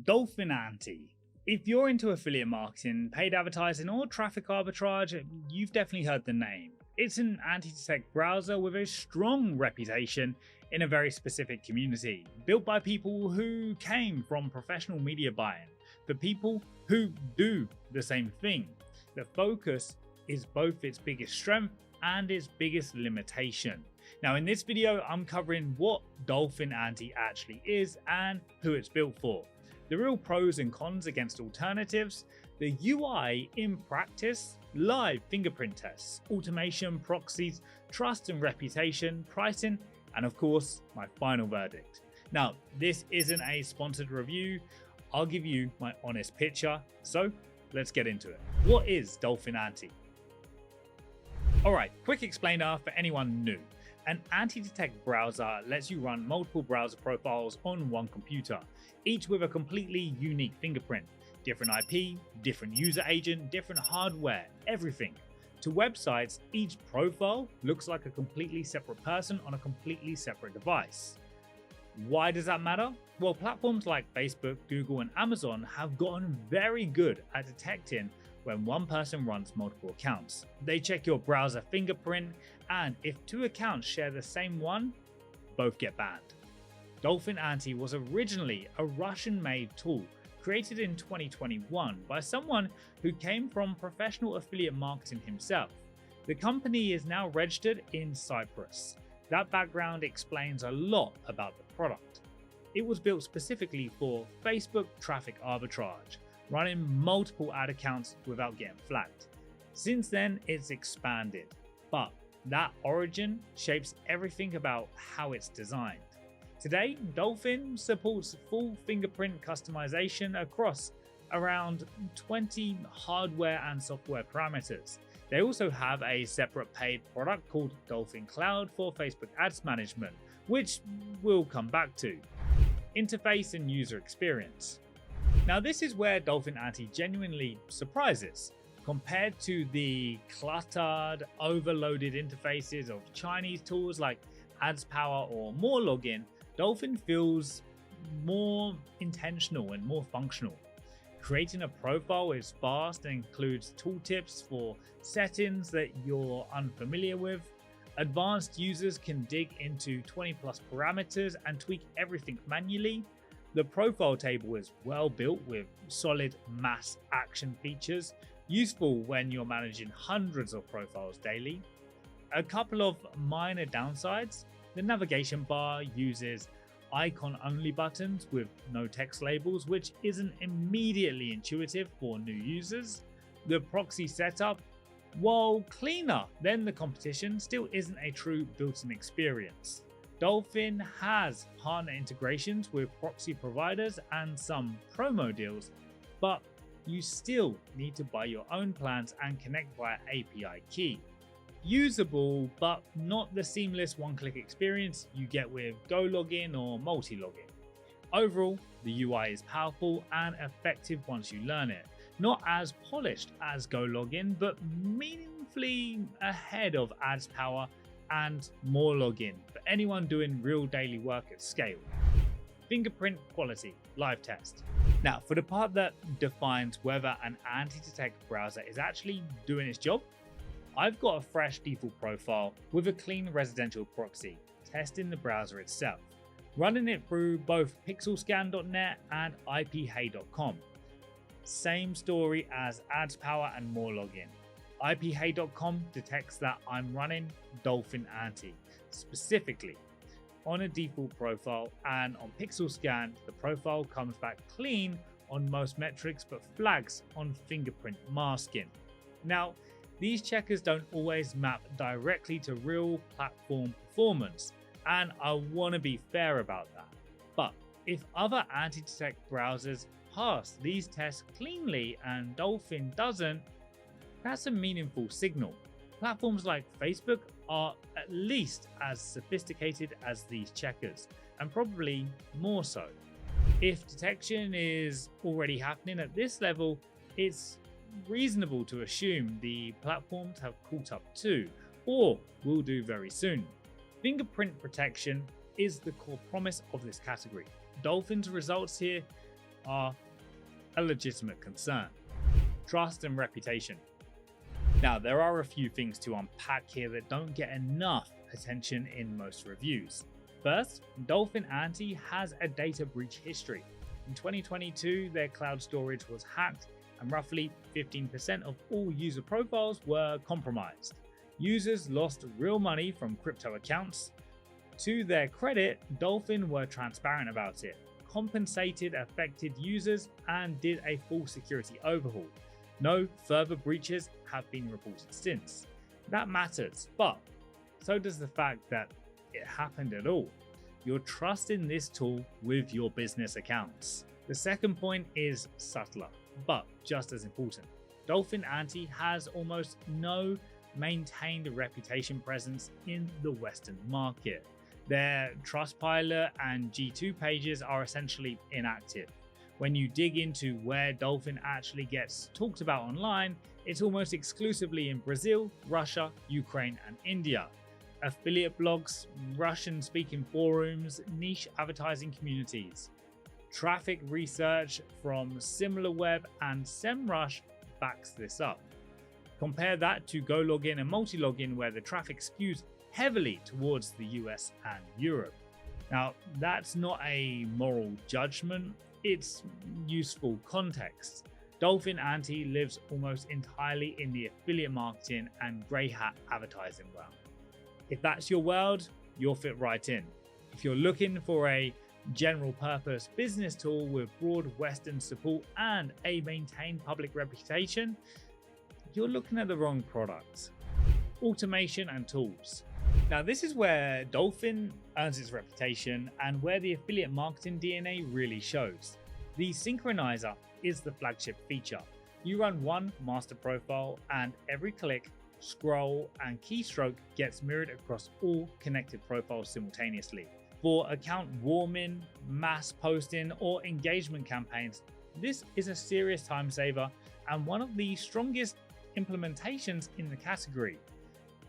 Dolphin Anty. If you're into affiliate marketing, paid advertising, or traffic arbitrage, you've definitely heard the name. It's an anti-detect browser with a strong reputation in a very specific community, built by people who came from professional media buying, for people who do the same thing. The focus is both its biggest strength and its biggest limitation. Now in this video, I'm covering what Dolphin Anty actually is and who it's built for, the real pros and cons against alternatives, the UI in practice, live fingerprint tests, automation, proxies, trust and reputation, pricing, and of course, my final verdict. Now, this isn't a sponsored review. I'll give you my honest picture. So let's get into it. What is Dolphin Anty? Alright, quick explainer for anyone new. An anti-detect browser lets you run multiple browser profiles on one computer, each with a completely unique fingerprint, different IP, different user agent, different hardware, everything. To websites, each profile looks like a completely separate person on a completely separate device. Why does that matter? Well, platforms like Facebook, Google, and Amazon have gotten very good at detecting when one person runs multiple accounts. They check your browser fingerprint, and if two accounts share the same one, both get banned. Dolphin Anty was originally a Russian-made tool created in 2021 by someone who came from professional affiliate marketing himself. The company is now registered in Cyprus. That background explains a lot about the product. It was built specifically for Facebook traffic arbitrage, running multiple ad accounts without getting flagged. Since then, it's expanded, but that origin shapes everything about how it's designed. Today, Dolphin supports full fingerprint customization across around 20 hardware and software parameters. They also have a separate paid product called Dolphin Cloud for Facebook ads management, which we'll come back to. Interface and user experience. Now this is where Dolphin Anty genuinely surprises. Compared to the cluttered, overloaded interfaces of Chinese tools like AdsPower or MoreLogin, Dolphin feels more intentional and more functional. Creating a profile is fast and includes tooltips for settings that you're unfamiliar with. Advanced users can dig into 20+ parameters and tweak everything manually. The profile table is well built with solid mass action features, useful when you're managing hundreds of profiles daily. A couple of minor downsides: the navigation bar uses icon-only buttons with no text labels, which isn't immediately intuitive for new users. The proxy setup, while cleaner than the competition, still isn't a true built-in experience. Dolphin has partner integrations with proxy providers and some promo deals, but you still need to buy your own plans and connect via API key. Usable, but not the seamless one-click experience you get with GoLogin or multi-login. Overall, the UI is powerful and effective once you learn it. Not as polished as GoLogin, but meaningfully ahead of AdsPower and MoreLogin for anyone doing real daily work at scale. Fingerprint quality, live test. Now, for the part that defines whether an anti-detect browser is actually doing its job, I've got a fresh default profile with a clean residential proxy, testing the browser itself, running it through both pixelscan.net and iphey.com. Same story as AdsPower and MoreLogin. iphey.com detects that I'm running Dolphin Anty, specifically on a default profile, and on PixelScan, the profile comes back clean on most metrics but flags on fingerprint masking. Now, these checkers don't always map directly to real platform performance, and I want to be fair about that. But if other anti-detect browsers pass these tests cleanly and Dolphin doesn't, that's a meaningful signal. Platforms like Facebook are at least as sophisticated as these checkers, and probably more so. If detection is already happening at this level, it's reasonable to assume the platforms have caught up too, or will do very soon. Fingerprint protection is the core promise of this category. Dolphin's results here are a legitimate concern. Trust and reputation. Now, there are a few things to unpack here that don't get enough attention in most reviews. First, Dolphin Anty has a data breach history. In 2022, their cloud storage was hacked and roughly 15% of all user profiles were compromised. Users lost real money from crypto accounts. To their credit, Dolphin were transparent about it, compensated affected users, and did a full security overhaul. No further breaches have been reported since. That matters, but so does the fact that it happened at all. You're trusting this tool with your business accounts. The second point is subtler, but just as important. Dolphin Anty has almost no maintained reputation presence in the Western market. Their Trustpilot and G2 pages are essentially inactive. When you dig into where Dolphin actually gets talked about online, it's almost exclusively in Brazil, Russia, Ukraine, and India. Affiliate blogs, Russian-speaking forums, niche advertising communities. Traffic research from SimilarWeb and SEMrush backs this up. Compare that to GoLogin and Multilogin, where the traffic skews heavily towards the US and Europe. Now, that's not a moral judgment, it's useful context. Dolphin Anty lives almost entirely in the affiliate marketing and grey hat advertising realm. If that's your world, you'll fit right in. If you're looking for a general purpose business tool with broad Western support and a maintained public reputation, you're looking at the wrong product. Automation and tools. Now, this is where Dolphin earns its reputation and where the affiliate marketing DNA really shows. The Synchronizer is the flagship feature. You run one master profile and every click, scroll, and keystroke gets mirrored across all connected profiles simultaneously. For account warming, mass posting, or engagement campaigns, this is a serious time saver and one of the strongest implementations in the category.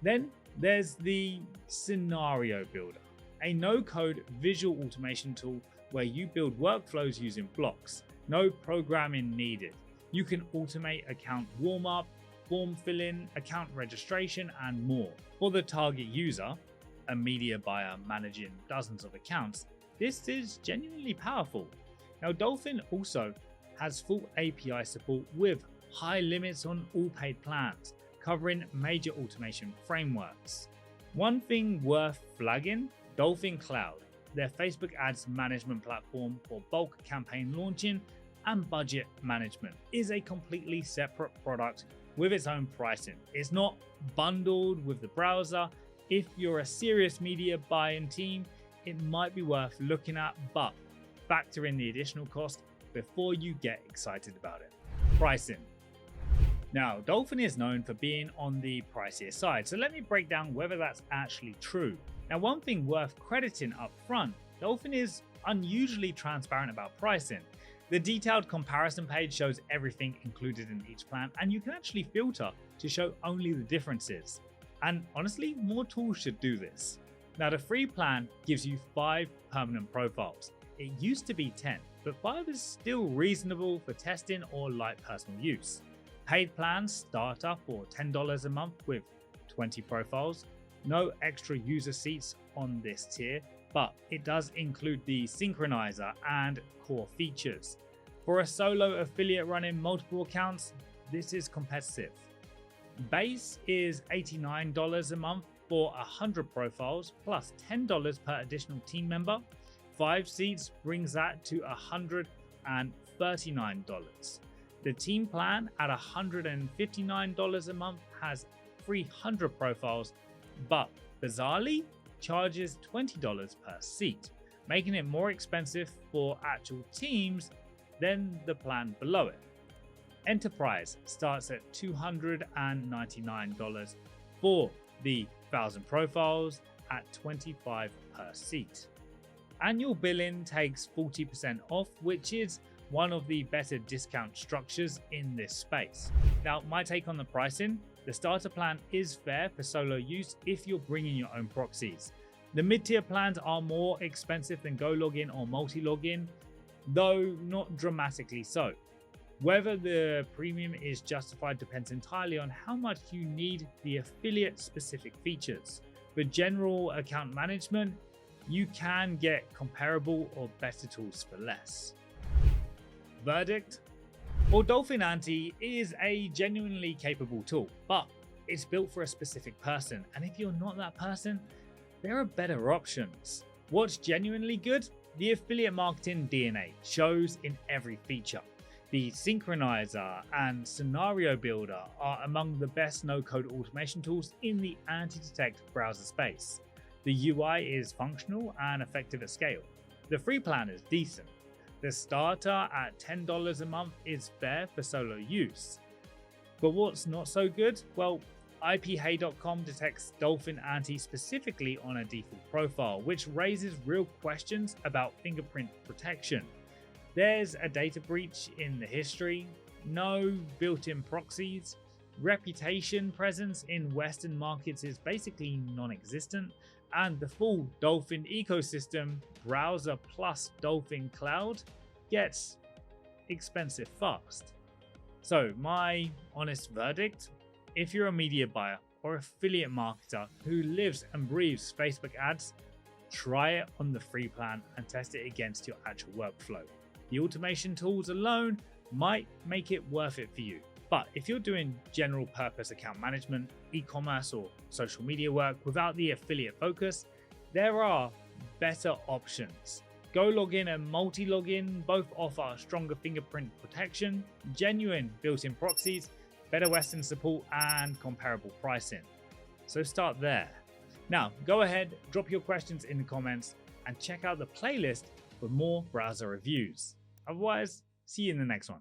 Then there's the Scenario Builder, a no-code visual automation tool where you build workflows using blocks. No programming needed. You can automate account warm-up, form filling, account registration, and more. For the target user, a media buyer managing dozens of accounts, this is genuinely powerful. Now, Dolphin also has full API support with high limits on all paid plans, covering major automation frameworks. One thing worth flagging, Dolphin Cloud, their Facebook ads management platform for bulk campaign launching and budget management, is a completely separate product with its own pricing. It's not bundled with the browser. If you're a serious media buying team, it might be worth looking at, but factor in the additional cost before you get excited about it. Pricing. Now, Dolphin is known for being on the pricier side, so let me break down whether that's actually true. Now, one thing worth crediting up front, Dolphin is unusually transparent about pricing. The detailed comparison page shows everything included in each plan, and you can actually filter to show only the differences. And honestly, more tools should do this. Now, the free plan gives you 5 permanent profiles. It used to be 10, but 5 is still reasonable for testing or light personal use. Paid plans start up for $10 a month with 20 profiles. No extra user seats on this tier, but it does include the Synchronizer and core features. For a solo affiliate running multiple accounts, this is competitive. Base is $89 a month for 100 profiles plus $10 per additional team member. 5 seats brings that to $139. The team plan at $159 a month has 300 profiles, but bizarrely charges $20 per seat, making it more expensive for actual teams than the plan below it. Enterprise starts at $299 for the 1,000 profiles at $25 per seat. Annual billing takes 40% off, which is one of the better discount structures in this space. Now, my take on the pricing, the starter plan is fair for solo use if you're bringing your own proxies. The mid-tier plans are more expensive than GoLogin or Multilogin. though not dramatically so. Whether the premium is justified depends entirely on how much you need the affiliate specific features. For general account management, you can get comparable or better tools for less. Verdict? Well, Dolphin Anty is a genuinely capable tool, but it's built for a specific person, and if you're not that person, there are better options. What's genuinely good? The affiliate marketing DNA shows in every feature. The Synchronizer and Scenario Builder are among the best no-code automation tools in the anti-detect browser space. The UI is functional and effective at scale. The free plan is decent. The starter at $10 a month is fair for solo use. But what's not so good? Well, Iphey.com detects Dolphin Anty specifically on a default profile, which raises real questions about fingerprint protection. There's a data breach in the history, no built-in proxies, reputation presence in Western markets is basically non-existent, and the full Dolphin ecosystem, browser plus Dolphin Cloud, gets expensive fast. So my honest verdict, if you're a media buyer or affiliate marketer who lives and breathes Facebook ads, try it on the free plan and test it against your actual workflow. The automation tools alone might make it worth it for you. But if you're doing general purpose account management, e-commerce or social media work without the affiliate focus, there are better options. Go Login and Multi-Login both offer stronger fingerprint protection, genuine built-in proxies, better Western support and comparable pricing. So start there. Now go ahead, drop your questions in the comments and check out the playlist for more browser reviews. Otherwise, see you in the next one.